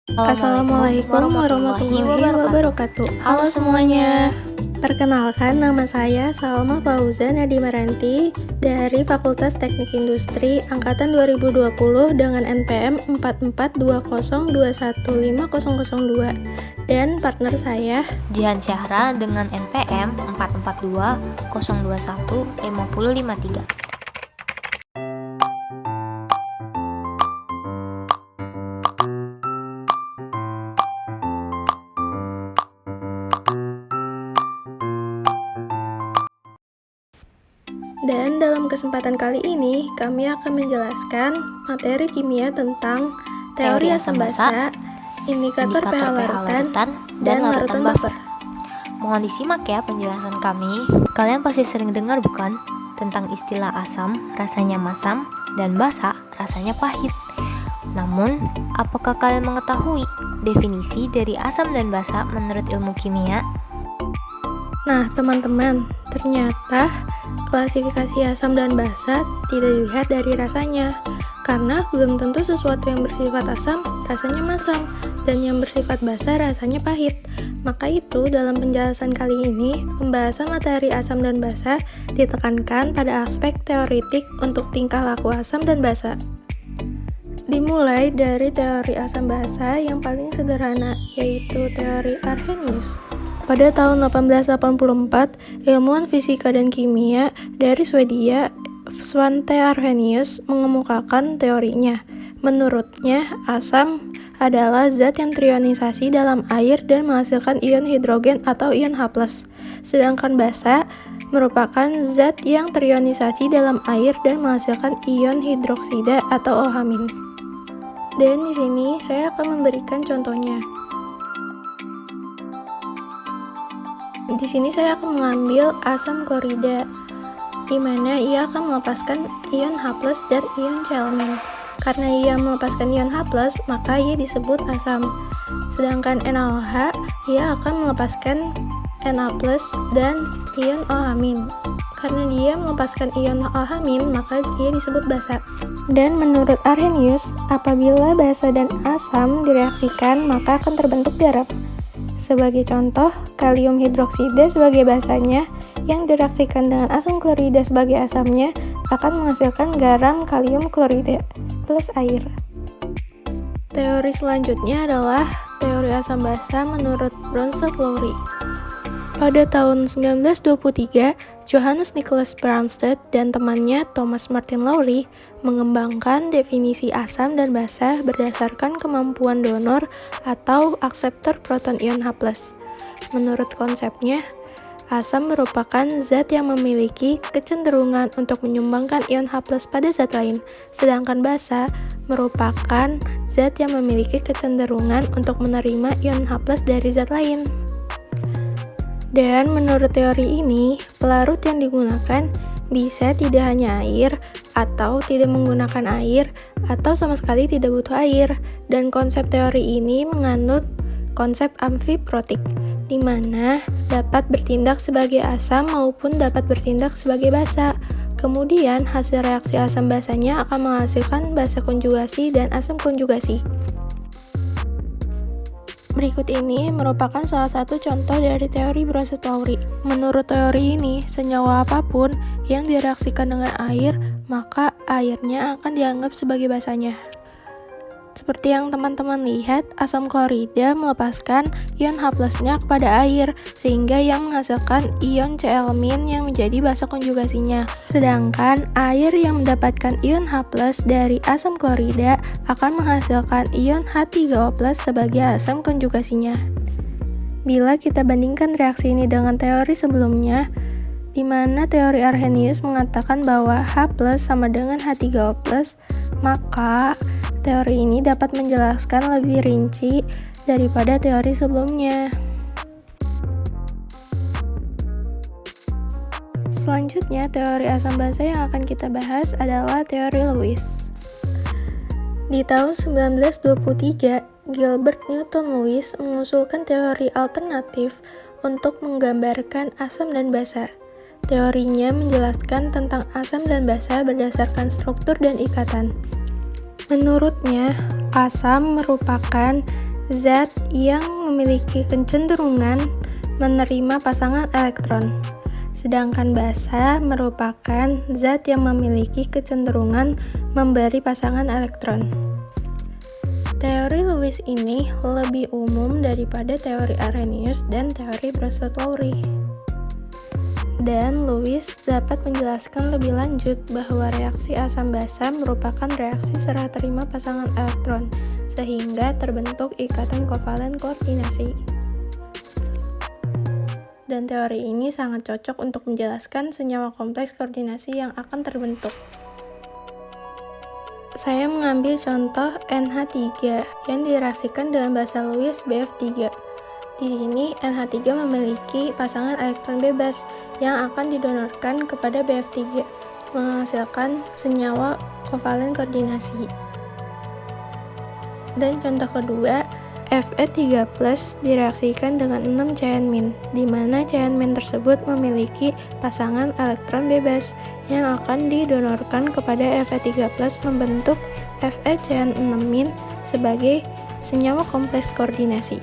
Assalamualaikum warahmatullahi wabarakatuh. Halo semuanya. Perkenalkan, nama saya Salma Fauza Nadimaranti dari Fakultas Teknik Industri Angkatan 2020 dengan NPM 4420215002 dan partner saya Jihan Syahra dengan NPM 4420215053. Dan dalam kesempatan kali ini, kami akan menjelaskan materi kimia tentang teori asam basa, indikator pH larutan, dan larutan buffer. Mohon disimak ya penjelasan kami. Kalian pasti sering dengar bukan? Tentang istilah asam, rasanya masam, dan basa, rasanya pahit. Namun, apakah kalian mengetahui definisi dari asam dan basa menurut ilmu kimia? Nah, teman-teman, ternyata klasifikasi asam dan basa tidak dilihat dari rasanya, karena belum tentu sesuatu yang bersifat asam rasanya masam, dan yang bersifat basa rasanya pahit. Maka itu, dalam penjelasan kali ini, pembahasan materi asam dan basa ditekankan pada aspek teoritik untuk tingkah laku asam dan basa. Dimulai dari teori asam basa yang paling sederhana, yaitu teori Arrhenius. Pada tahun 1884, ilmuwan fisika dan kimia dari Swedia, Svante Arrhenius, mengemukakan teorinya. Menurutnya, asam adalah zat yang terionisasi dalam air dan menghasilkan ion hidrogen atau ion H+. Sedangkan basa merupakan zat yang terionisasi dalam air dan menghasilkan ion hidroksida atau OH-. Dan di sini saya akan memberikan contohnya. Di sini saya akan mengambil asam klorida, di mana ia akan melepaskan ion H+ dan ion Cl-. Karena ia melepaskan ion H+, maka ia disebut asam. Sedangkan NaOH, ia akan melepaskan Na+ dan ion OH-. Karena dia melepaskan ion OH-, maka ia disebut basa. Dan menurut Arrhenius, apabila basa dan asam direaksikan, maka akan terbentuk garam. Sebagai contoh, kalium hidroksida sebagai basanya yang direaksikan dengan asam klorida sebagai asamnya akan menghasilkan garam kalium klorida plus air. Teori selanjutnya adalah teori asam basa menurut Bronsted-Lowry. Pada tahun 1923, Johannes Nicholas Bronsted dan temannya Thomas Martin Lowry mengembangkan definisi asam dan basa berdasarkan kemampuan donor atau akseptor proton ion H+. Menurut konsepnya, asam merupakan zat yang memiliki kecenderungan untuk menyumbangkan ion H+ pada zat lain, sedangkan basa merupakan zat yang memiliki kecenderungan untuk menerima ion H+ dari zat lain. Dan menurut teori ini, pelarut yang digunakan bisa tidak hanya air, atau tidak menggunakan air, atau sama sekali tidak butuh air. Dan konsep teori ini menganut konsep amfiprotik, di mana dapat bertindak sebagai asam maupun dapat bertindak sebagai basa. Kemudian, hasil reaksi asam basanya akan menghasilkan basa konjugasi dan asam konjugasi. Berikut ini merupakan salah satu contoh dari teori Bronsted-Lowry. Menurut teori ini, senyawa apapun yang direaksikan dengan air, maka airnya akan dianggap sebagai basanya. Seperti yang teman-teman lihat, asam klorida melepaskan ion H+-nya kepada air, sehingga yang menghasilkan ion Cl- yang menjadi basa konjugasinya. Sedangkan air yang mendapatkan ion H+ dari asam klorida akan menghasilkan ion H3O+ sebagai asam konjugasinya. Bila kita bandingkan reaksi ini dengan teori sebelumnya, di mana teori Arrhenius mengatakan bahwa H+ sama dengan H3O+, maka teori ini dapat menjelaskan lebih rinci daripada teori sebelumnya. Selanjutnya, teori asam basa yang akan kita bahas adalah teori Lewis. Di tahun 1923, Gilbert Newton Lewis mengusulkan teori alternatif untuk menggambarkan asam dan basa. Teorinya menjelaskan tentang asam dan basa berdasarkan struktur dan ikatan. Menurutnya, asam merupakan zat yang memiliki kecenderungan menerima pasangan elektron. Sedangkan basa merupakan zat yang memiliki kecenderungan memberi pasangan elektron. Teori Lewis ini lebih umum daripada teori Arrhenius dan teori Brostad-Lowry. Dan Lewis dapat menjelaskan lebih lanjut bahwa reaksi asam basa merupakan reaksi serah terima pasangan elektron, sehingga terbentuk ikatan kovalen koordinasi. Dan teori ini sangat cocok untuk menjelaskan senyawa kompleks koordinasi yang akan terbentuk. Saya mengambil contoh NH3 yang direaksikan dengan basa Lewis BF3. Di sini NH3 memiliki pasangan elektron bebas yang akan didonorkan kepada BF3, menghasilkan senyawa kovalen koordinasi. Dan contoh kedua, Fe3+ direaksikan dengan 6 CN-, di mana CN- tersebut memiliki pasangan elektron bebas yang akan didonorkan kepada Fe3+ membentuk FeCN6- sebagai senyawa kompleks koordinasi.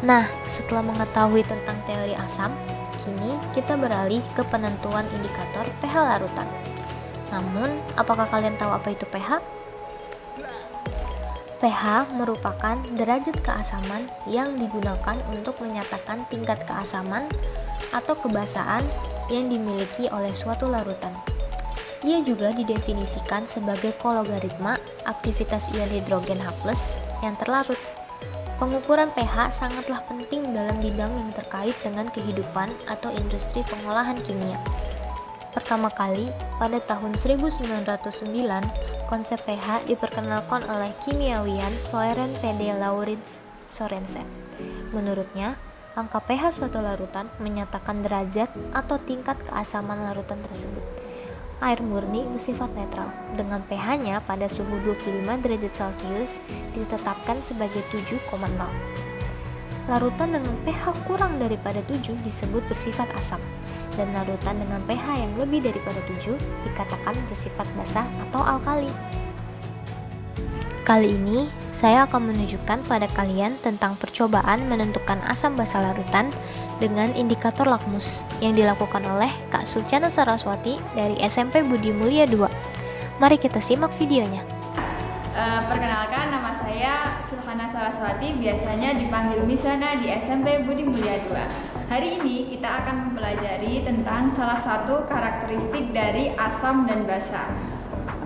Nah, setelah mengetahui tentang teori asam, kini kita beralih ke penentuan indikator pH larutan. Namun, apakah kalian tahu apa itu pH? pH merupakan derajat keasaman yang digunakan untuk menyatakan tingkat keasaman atau kebasaan yang dimiliki oleh suatu larutan. Ia juga didefinisikan sebagai kologaritma aktivitas ion hidrogen H+ yang terlarut. Pengukuran pH sangatlah penting dalam bidang yang terkait dengan kehidupan atau industri pengolahan kimia. Pertama kali, pada tahun 1909, konsep pH diperkenalkan oleh kimiawian Søren Peder Lauritz Sørensen. Menurutnya, angka pH suatu larutan menyatakan derajat atau tingkat keasaman larutan tersebut. Air murni bersifat netral, dengan pH-nya pada suhu 25 derajat Celcius ditetapkan sebagai 7,0. Larutan dengan pH kurang daripada 7 disebut bersifat asam, dan larutan dengan pH yang lebih daripada 7 dikatakan bersifat basa atau alkali. Kali ini, saya akan menunjukkan pada kalian tentang percobaan menentukan asam basa larutan dengan indikator lakmus yang dilakukan oleh Kak Sulcana Saraswati dari SMP Budi Mulia 2. Mari kita simak videonya. Perkenalkan, nama saya Sulcana Saraswati, biasanya dipanggil Misana di SMP Budi Mulia 2. Hari ini kita akan mempelajari tentang salah satu karakteristik dari asam dan basa.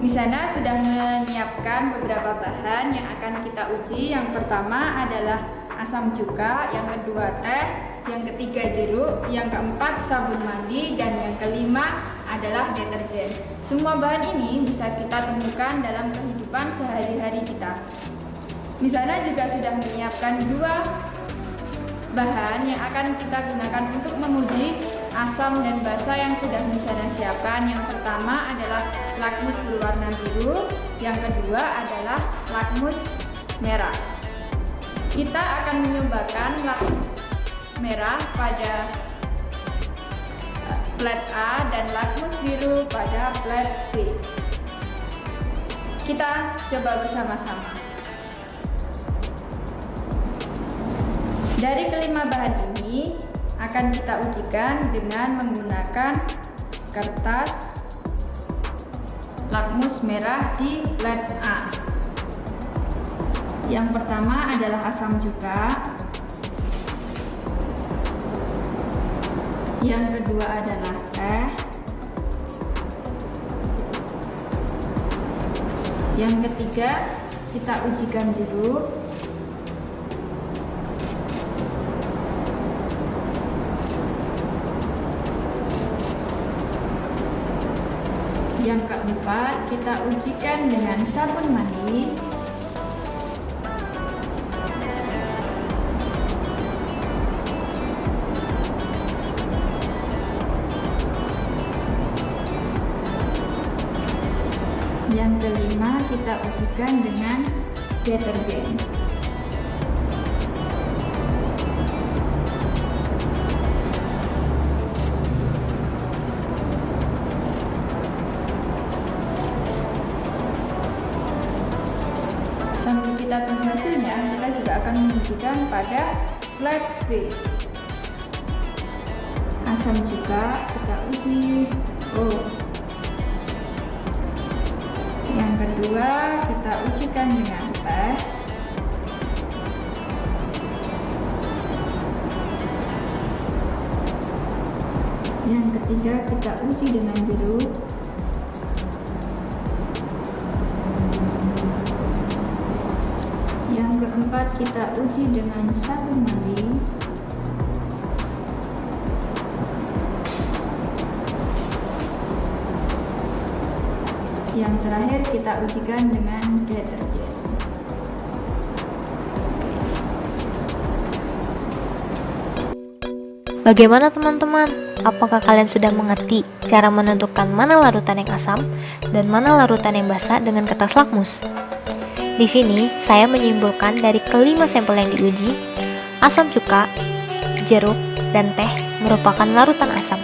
Misana sudah menyiapkan beberapa bahan yang akan kita uji. Yang pertama adalah asam cuka, yang kedua teh, yang ketiga jeruk, yang keempat sabun mandi, dan yang kelima adalah deterjen. Semua bahan ini bisa kita temukan dalam kehidupan sehari-hari kita. Misana juga sudah menyiapkan dua bahan yang akan kita gunakan untuk menguji asam dan basa yang sudah Misana siapkan. Yang pertama adalah lakmus berwarna biru, yang kedua adalah lakmus merah. Kita akan menyumbangkan lakmus merah pada plat A dan lakmus biru pada plat B. Kita coba bersama-sama. Dari kelima bahan ini akan kita ujikan dengan menggunakan kertas lakmus merah di plat A. Yang pertama adalah asam cuka, yang kedua adalah teh, yang ketiga kita ujikan jeruk, yang keempat kita ujikan dengan sabun mandi, yang kelima kita ujikan dengan deterjen. Sambil kita tunggu hasilnya, juga akan mengujikan pada flat B. Asam juga kita uji O. Yang kedua kita ujikan dengan teh. Yang ketiga kita uji dengan jeruk. Yang keempat kita uji dengan sabun mandi. Yang terakhir kita ujikan dengan deterjen. Bagaimana teman-teman? Apakah kalian sudah mengerti cara menentukan mana larutan yang asam dan mana larutan yang basa dengan kertas lakmus? Di sini saya menyimpulkan dari kelima sampel yang diuji, asam cuka, jeruk, dan teh merupakan larutan asam,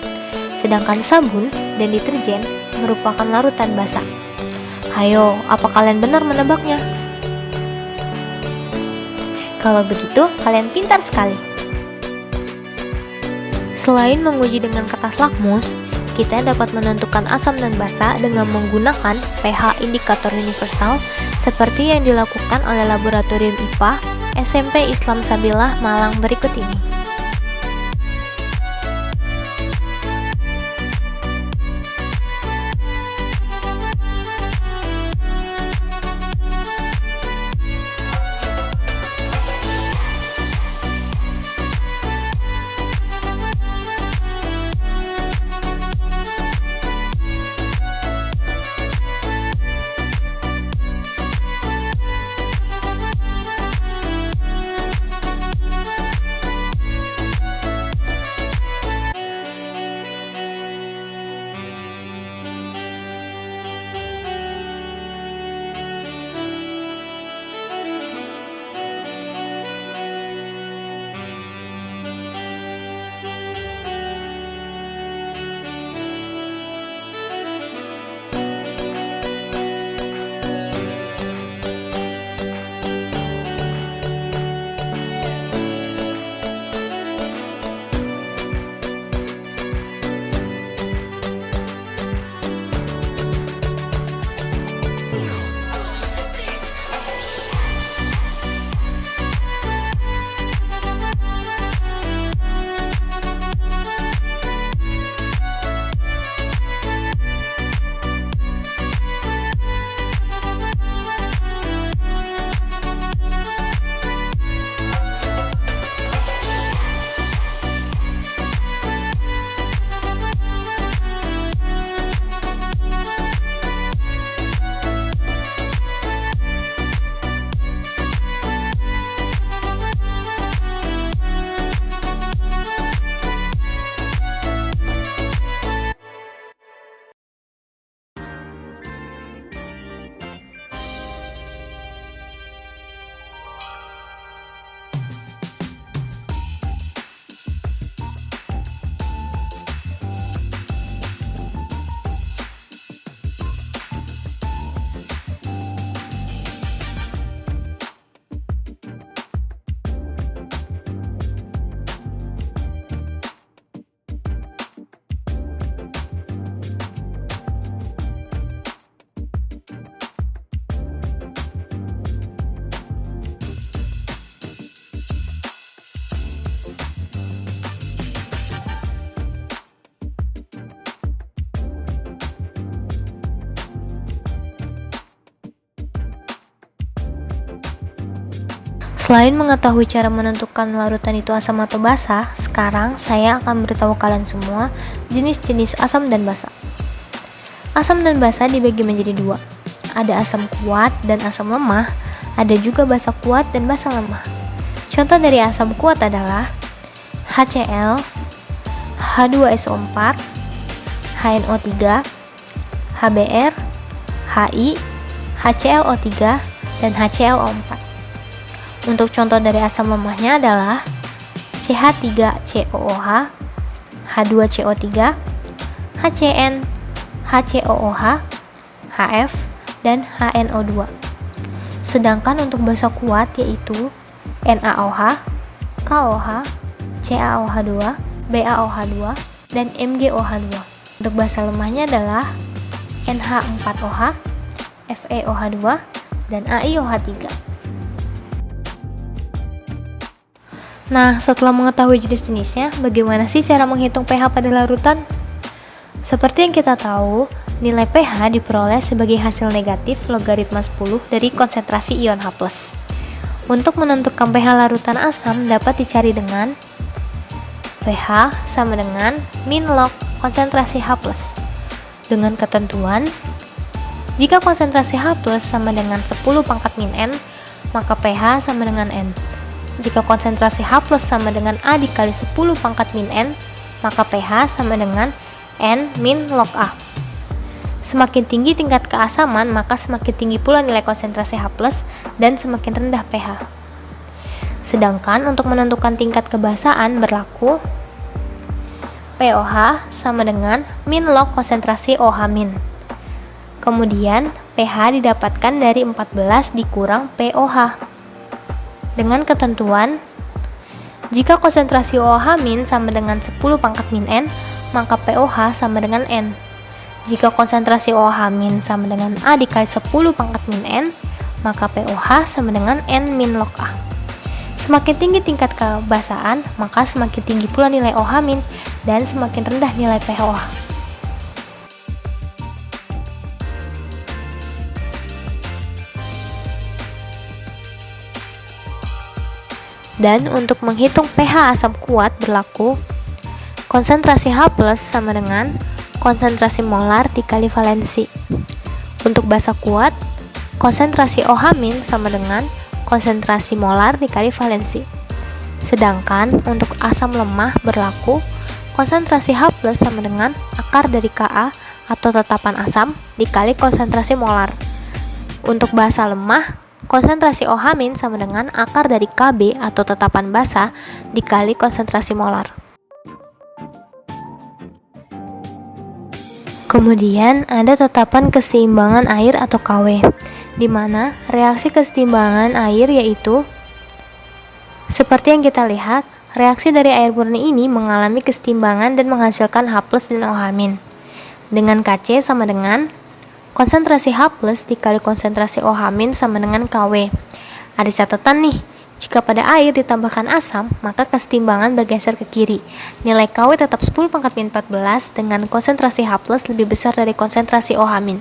sedangkan sabun dan deterjen merupakan larutan basa. Hayo, apa kalian benar menebaknya? Kalau begitu, kalian pintar sekali. Selain menguji dengan kertas lakmus, kita dapat menentukan asam dan basa dengan menggunakan pH indikator universal seperti yang dilakukan oleh Laboratorium IPA SMP Islam Sabilah Malang berikut ini. Selain mengetahui cara menentukan larutan itu asam atau basa, sekarang saya akan beritahu kalian semua jenis-jenis asam dan basa. Asam dan basa dibagi menjadi dua. Ada asam kuat dan asam lemah, ada juga basa kuat dan basa lemah. Contoh dari asam kuat adalah HCl, H2SO4, HNO3, HBr, HI, HClO3, dan HClO4. Untuk contoh dari asam lemahnya adalah CH3COOH, H2CO3, HCN, HCOOH, HF, dan HNO2. Sedangkan untuk basa kuat yaitu NaOH, KOH, CaOH2, BaOH2, dan MgOH2. Untuk basa lemahnya adalah NH4OH, FeOH2, dan AiOH3. Nah, setelah mengetahui jenis-jenisnya, bagaimana sih cara menghitung pH pada larutan? Seperti yang kita tahu, nilai pH diperoleh sebagai hasil negatif logaritma 10 dari konsentrasi ion H+. Untuk menentukan pH larutan asam dapat dicari dengan pH sama dengan min log konsentrasi H+. Dengan ketentuan, jika konsentrasi H+ sama dengan 10 pangkat min N, maka pH sama dengan N. Jika konsentrasi H+ sama dengan A dikali 10 pangkat min N, maka pH sama dengan N min log A. Semakin tinggi tingkat keasaman, maka semakin tinggi pula nilai konsentrasi H+, dan semakin rendah pH. Sedangkan untuk menentukan tingkat kebasaan berlaku pOH sama dengan min log konsentrasi OH min. Kemudian pH didapatkan dari 14 dikurang pOH. Dengan ketentuan, jika konsentrasi OH min sama dengan 10 pangkat min N, maka pOH sama dengan N. Jika konsentrasi OH min sama dengan A dikali 10 pangkat min N, maka pOH sama dengan N min log A. Semakin tinggi tingkat kebasaan, maka semakin tinggi pula nilai OH min dan semakin rendah nilai pH. Dan untuk menghitung pH asam kuat berlaku konsentrasi H+ sama dengan konsentrasi molar dikali valensi. Untuk basa kuat, konsentrasi OH min sama dengan konsentrasi molar dikali valensi. Sedangkan untuk asam lemah berlaku konsentrasi H+ sama dengan akar dari Ka atau tetapan asam dikali konsentrasi molar. Untuk basa lemah, konsentrasi OH min sama dengan akar dari Kb atau tetapan basa dikali konsentrasi molar. Kemudian ada tetapan keseimbangan air atau Kw, di mana reaksi keseimbangan air yaitu seperti yang kita lihat, reaksi dari air murni ini mengalami keseimbangan dan menghasilkan H+ dan OH-. Dengan Kc sama dengan konsentrasi H+ dikali konsentrasi OH- sama dengan Kw. Ada catatan nih, jika pada air ditambahkan asam, maka keseimbangan bergeser ke kiri. Nilai Kw tetap 10 pangkat min 14 dengan konsentrasi H+ lebih besar dari konsentrasi OH-.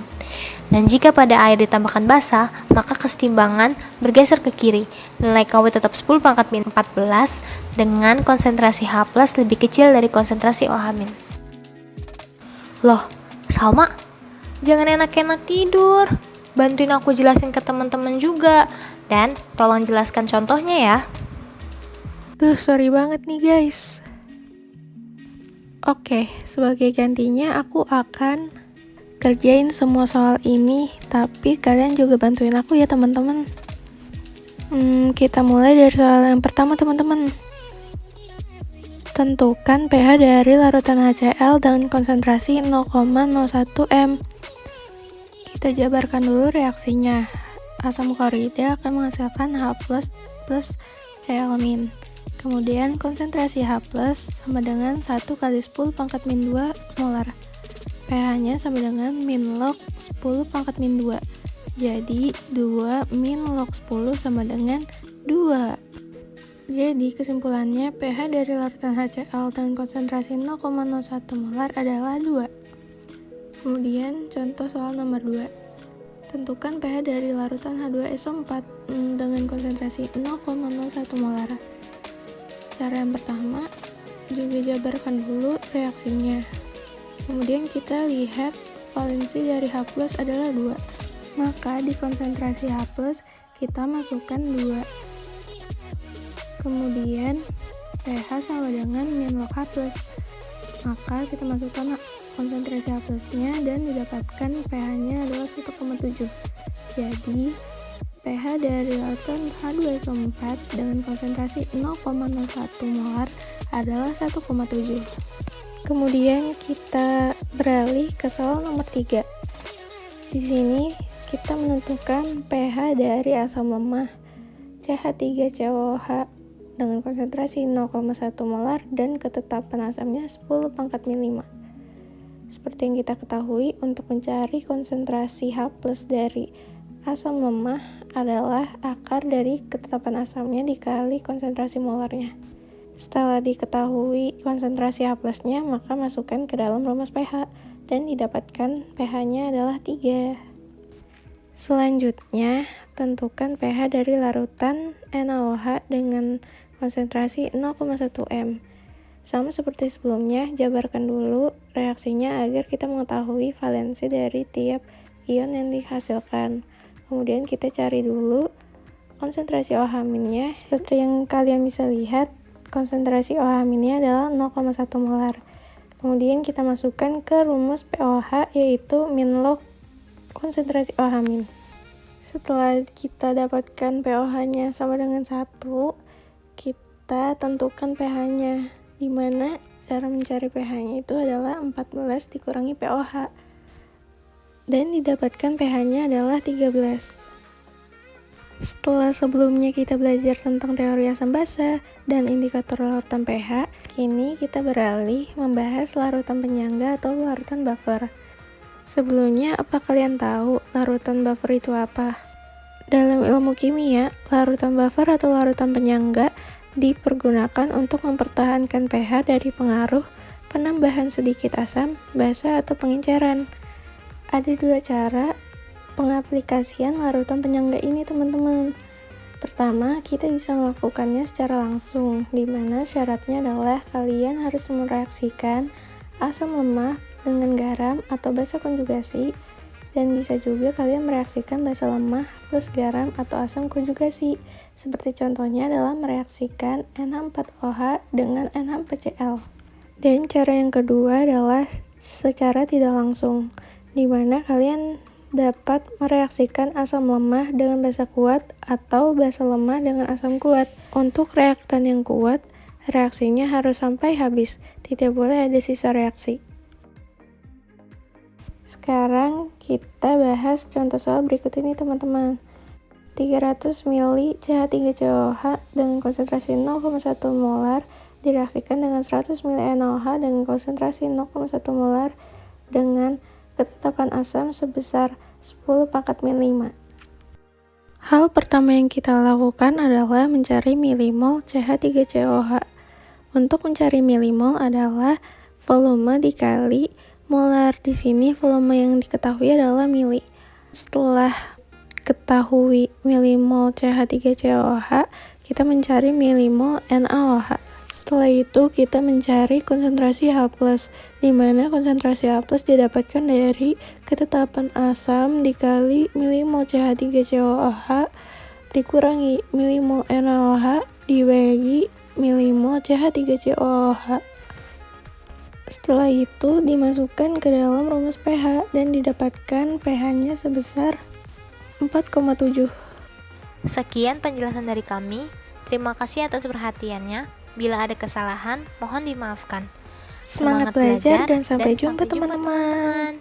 Dan jika pada air ditambahkan basa, maka keseimbangan bergeser ke kiri. Nilai Kw tetap 10 pangkat min 14 dengan konsentrasi H+ lebih kecil dari konsentrasi OH-. Loh, Salma, jangan enak-enak tidur. Bantuin aku jelasin ke teman-teman juga. Dan tolong jelaskan contohnya ya. Sorry banget nih guys. Oke, sebagai gantinya aku akan kerjain semua soal ini, tapi kalian juga bantuin aku ya teman-teman. Kita mulai dari soal yang pertama teman-teman. Tentukan pH dari larutan HCl dengan konsentrasi 0,01 m. Kita jabarkan dulu reaksinya. Asam klorida akan menghasilkan H+ plus Cl-. Kemudian konsentrasi H+ sama dengan 1 kali 10 pangkat min 2 molar. pH-nya sama dengan min log 10 pangkat min 2. Jadi 2 min log 10 sama dengan 2. Jadi kesimpulannya pH dari larutan HCl dengan konsentrasi 0,01 molar adalah 2. Kemudian contoh soal nomor 2. Tentukan pH dari larutan H2SO4 dengan konsentrasi 0,01 molar. Cara yang pertama, juga jabarkan dulu reaksinya. Kemudian kita lihat valensi dari H+ adalah 2. Maka di konsentrasi H+ kita masukkan 2. Kemudian pH sama dengan min log H+. Maka kita masukkan konsentrasi H+-nya dan didapatkan pH-nya adalah 1,7. Jadi pH dari larutan H2SO4 dengan konsentrasi 0,01 molar adalah 1,7. Kemudian kita beralih ke soal nomor 3. Di sini kita menentukan pH dari asam lemah. CH3COOH dengan konsentrasi 0,1 molar dan ketetapan asamnya 10⁻⁵. Seperti yang kita ketahui, untuk mencari konsentrasi H+ dari asam lemah adalah akar dari ketetapan asamnya dikali konsentrasi molarnya. Setelah diketahui konsentrasi H+-nya, maka masukkan ke dalam rumus pH dan didapatkan pH-nya adalah 3. Selanjutnya, tentukan pH dari larutan NaOH dengan konsentrasi 0,1 m. Sama seperti sebelumnya, jabarkan dulu reaksinya agar kita mengetahui valensi dari tiap ion yang dihasilkan. Kemudian kita cari dulu konsentrasi OH-nya. Seperti yang kalian bisa lihat, konsentrasi OH-nya adalah 0,1 molar. Kemudian kita masukkan ke rumus POH, yaitu min log konsentrasi OH-. Setelah kita dapatkan POH-nya sama dengan 1, kita tentukan pH-nya, di mana cara mencari pH-nya itu adalah 14 dikurangi POH, dan didapatkan pH-nya adalah 13. Setelah sebelumnya kita belajar tentang teori asam basa dan indikator larutan pH, kini kita beralih membahas larutan penyangga atau larutan buffer. Sebelumnya, apa kalian tahu larutan buffer itu apa? Dalam ilmu kimia, larutan buffer atau larutan penyangga dipergunakan untuk mempertahankan pH dari pengaruh penambahan sedikit asam, basa, atau pengenceran. Ada 2 cara pengaplikasian larutan penyangga ini, teman-teman. Pertama, kita bisa melakukannya secara langsung, di mana syaratnya adalah kalian harus mereaksikan asam lemah dengan garam atau basa konjugasi, dan bisa juga kalian mereaksikan basa lemah plus garam atau asam konjugasi. Seperti contohnya adalah mereaksikan NH4OH dengan NH4Cl. Dan cara yang kedua adalah secara tidak langsung, di mana kalian dapat mereaksikan asam lemah dengan basa kuat atau basa lemah dengan asam kuat. Untuk reaktan yang kuat, reaksinya harus sampai habis, tidak boleh ada sisa reaksi. Sekarang kita bahas contoh soal berikut ini, teman-teman. 300 ml CH3COOH dengan konsentrasi 0,1 molar direaksikan dengan 100 ml NaOH dengan konsentrasi 0,1 molar dengan ketetapan asam sebesar 10⁻⁵. Hal pertama yang kita lakukan adalah mencari milimol CH3COOH. Untuk mencari milimol adalah volume dikali molar. Di sini volume yang diketahui adalah mili. Setelah ketahui milimol CH3COOH, kita mencari milimol NaOH. Setelah itu kita mencari konsentrasi H+, di mana konsentrasi H+ didapatkan dari ketetapan asam dikali milimol CH3COOH dikurangi milimol NaOH dibagi milimol CH3COOH. Setelah itu dimasukkan ke dalam rumus pH dan didapatkan pH-nya sebesar 4,7. Sekian penjelasan dari kami. Terima kasih atas perhatiannya. Bila ada kesalahan, mohon dimaafkan. Semangat belajar dan sampai jumpa, teman-teman.